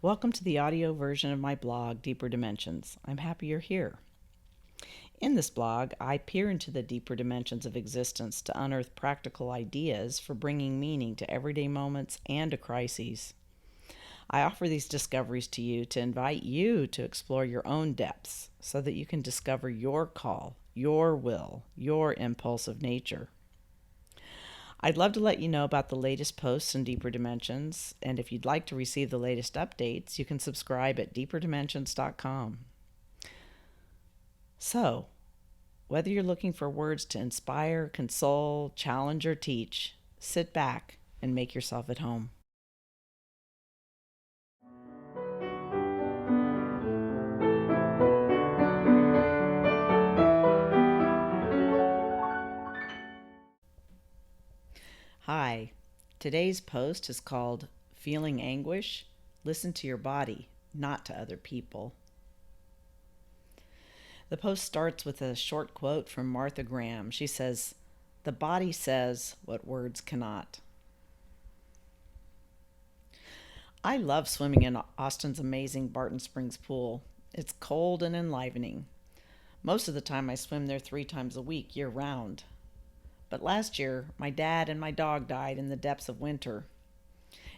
Welcome to the audio version of my blog, Deeper Dimensions. I'm happy you're here. In this blog, I peer into the deeper dimensions of existence to unearth practical ideas for bringing meaning to everyday moments and to crises. I offer these discoveries to you to invite you to explore your own depths so that you can discover your call, your will, your impulsive nature. I'd love to let you know about the latest posts in Deeper Dimensions, and if you'd like to receive the latest updates, you can subscribe at deeperdimensions.com. So, whether you're looking for words to inspire, console, challenge, or teach, sit back and make yourself at home. Hi, today's post is called Feeling Anguish? Listen to your body, not to other people. The post starts with a short quote from Martha Graham. She says, "The body says what words cannot." I love swimming in Austin's amazing Barton Springs pool. It's cold and enlivening. Most of the time I swim there 3 times a week, year round. But last year, my dad and my dog died in the depths of winter.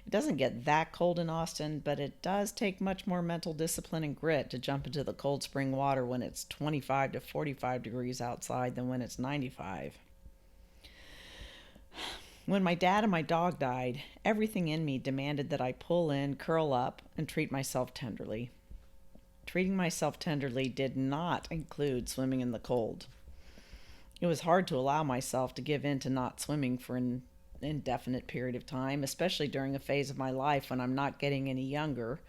It doesn't get that cold in Austin, but it does take much more mental discipline and grit to jump into the cold spring water when it's 25 to 45 degrees outside than when it's 95. When my dad and my dog died, everything in me demanded that I pull in, curl up, and treat myself tenderly. Treating myself tenderly did not include swimming in the cold. It was hard to allow myself to give in to not swimming for an indefinite period of time, especially during a phase of my life when I'm not getting any younger.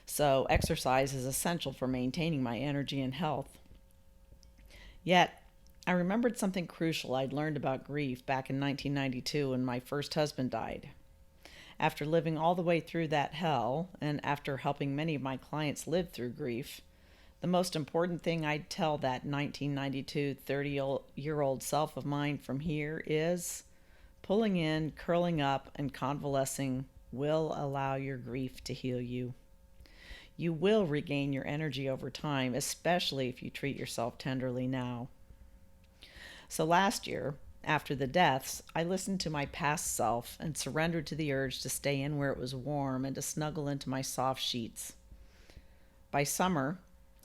So exercise is essential for maintaining my energy and health. Yet, I remembered something crucial I'd learned about grief back in 1992 when my first husband died. After living all the way through that hell, and after helping many of my clients live through grief, the most important thing I'd tell that 1992 30-year-old self of mine from here is pulling in, curling up, and convalescing will allow your grief to heal you. You will regain your energy over time, especially if you treat yourself tenderly now. So last year, after the deaths, I listened to my past self and surrendered to the urge to stay in where it was warm and to snuggle into my soft sheets. By summer,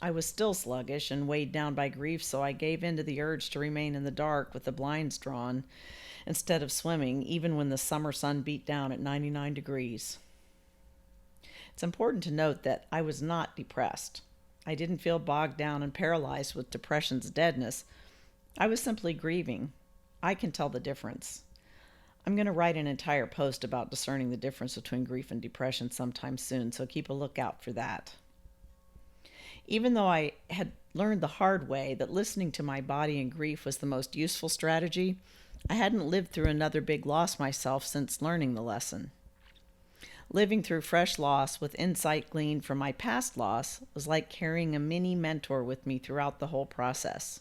I was still sluggish and weighed down by grief, so I gave in to the urge to remain in the dark with the blinds drawn instead of swimming, even when the summer sun beat down at 99 degrees. It's important to note that I was not depressed. I didn't feel bogged down and paralyzed with depression's deadness. I was simply grieving. I can tell the difference. I'm going to write an entire post about discerning the difference between grief and depression sometime soon, so keep a lookout for that. Even though I had learned the hard way that listening to my body in grief was the most useful strategy, I hadn't lived through another big loss myself since learning the lesson. Living through fresh loss with insight gleaned from my past loss was like carrying a mini mentor with me throughout the whole process.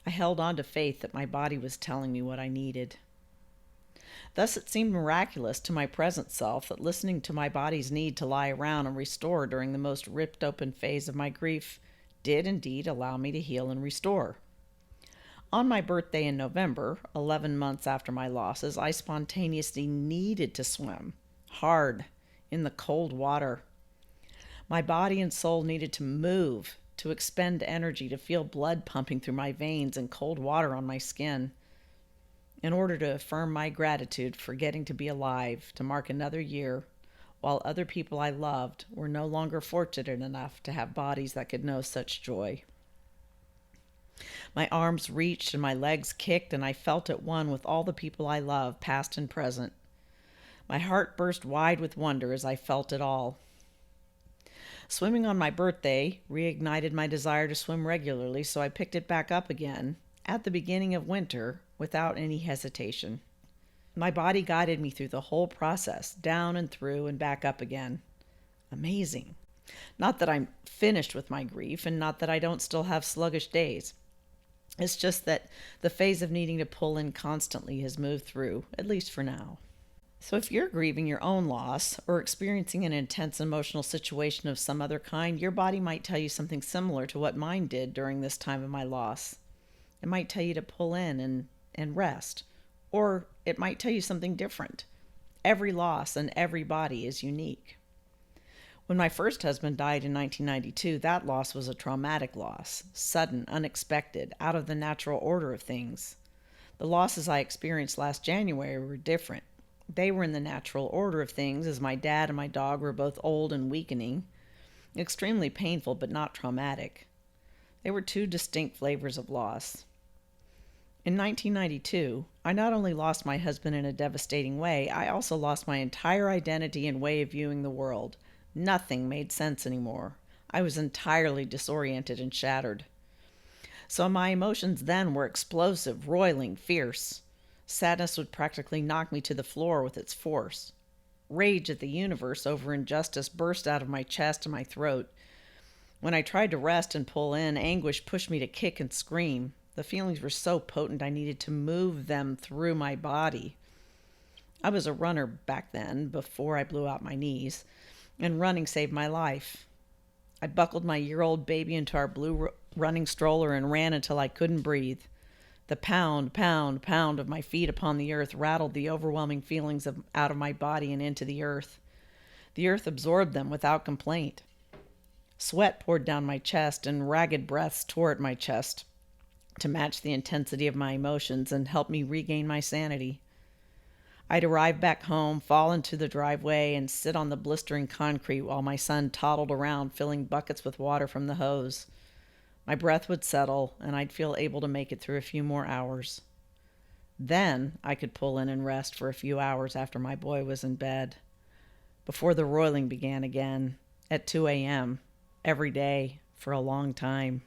I held on to faith that my body was telling me what I needed. Thus, it seemed miraculous to my present self that listening to my body's need to lie around and restore during the most ripped open phase of my grief did indeed allow me to heal and restore. On my birthday in November, 11 months after my losses, I spontaneously needed to swim, hard, in the cold water. My body and soul needed to move, to expend energy, to feel blood pumping through my veins and cold water on my skin, in order to affirm my gratitude for getting to be alive to mark another year, while other people I loved were no longer fortunate enough to have bodies that could know such joy. My arms reached and my legs kicked, and I felt at one with all the people I love, past and present. My heart burst wide with wonder as I felt it all. Swimming on my birthday reignited my desire to swim regularly, so I picked it back up again at the beginning of winter without any hesitation. My body guided me through the whole process, down and through and back up again. Amazing. Not that I'm finished with my grief, and not that I don't still have sluggish days. It's just that the phase of needing to pull in constantly has moved through, at least for now. So, if you're grieving your own loss or experiencing an intense emotional situation of some other kind, your body might tell you something similar to what mine did during this time of my loss. It might tell you to pull in and rest, or it might tell you something different. Every loss and every body is unique. When my first husband died in 1992, that loss was a traumatic loss, sudden, unexpected, out of the natural order of things. The losses I experienced last January were different. They were in the natural order of things, as my dad and my dog were both old and weakening, extremely painful but not traumatic. They were two distinct flavors of loss. In 1992, I not only lost my husband in a devastating way, I also lost my entire identity and way of viewing the world. Nothing made sense anymore. I was entirely disoriented and shattered. So my emotions then were explosive, roiling, fierce. Sadness would practically knock me to the floor with its force. Rage at the universe over injustice burst out of my chest and my throat. When I tried to rest and pull in, anguish pushed me to kick and scream. The feelings were so potent I needed to move them through my body. I was a runner back then, before I blew out my knees, and running saved my life. I buckled my year-old baby into our blue running stroller and ran until I couldn't breathe. The pound, pound, pound of my feet upon the earth rattled the overwhelming feelings out of my body and into the earth. The earth absorbed them without complaint. Sweat poured down my chest, and ragged breaths tore at my chest to match the intensity of my emotions and help me regain my sanity. I'd arrive back home, fall into the driveway, and sit on the blistering concrete while my son toddled around filling buckets with water from the hose. My breath would settle, and I'd feel able to make it through a few more hours. Then I could pull in and rest for a few hours after my boy was in bed, before the roiling began again, at 2 a.m., every day, for a long time.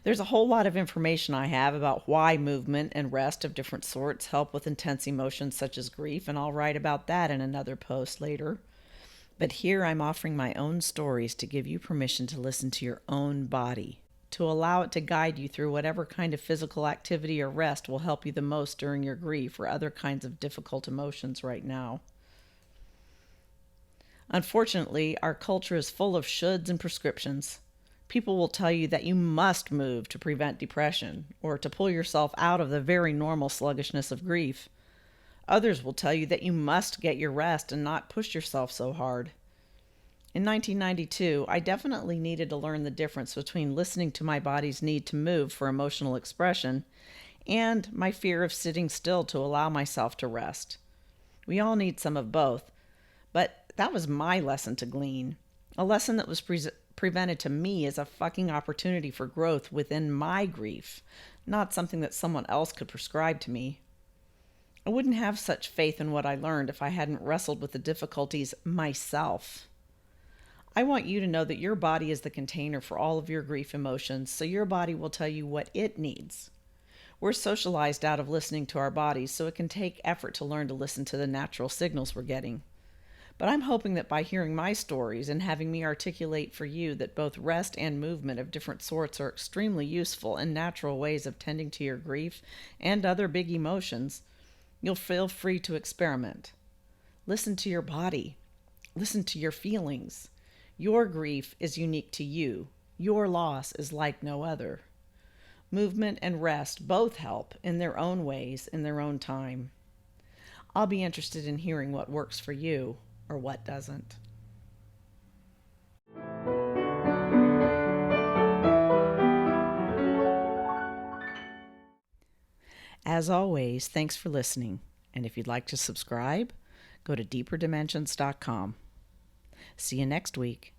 There's a whole lot of information I have about why movement and rest of different sorts help with intense emotions such as grief, and I'll write about that in another post later. But here I'm offering my own stories to give you permission to listen to your own body, to allow it to guide you through whatever kind of physical activity or rest will help you the most during your grief or other kinds of difficult emotions right now. Unfortunately, our culture is full of shoulds and prescriptions. People will tell you that you must move to prevent depression or to pull yourself out of the very normal sluggishness of grief. Others will tell you that you must get your rest and not push yourself so hard. In 1992, I definitely needed to learn the difference between listening to my body's need to move for emotional expression and my fear of sitting still to allow myself to rest. We all need some of both, but that was my lesson to glean, a lesson that was presented to me as a fucking opportunity for growth within my grief, not something that someone else could prescribe to me. I wouldn't have such faith in what I learned if I hadn't wrestled with the difficulties myself. I want you to know that your body is the container for all of your grief emotions, so your body will tell you what it needs. We're socialized out of listening to our bodies, so it can take effort to learn to listen to the natural signals we're getting. But I'm hoping that by hearing my stories and having me articulate for you that both rest and movement of different sorts are extremely useful and natural ways of tending to your grief and other big emotions, you'll feel free to experiment. Listen to your body. Listen to your feelings. Your grief is unique to you. Your loss is like no other. Movement and rest both help in their own ways, in their own time. I'll be interested in hearing what works for you or what doesn't. As always, thanks for listening. And if you'd like to subscribe, go to deeperdimensions.com. See you next week.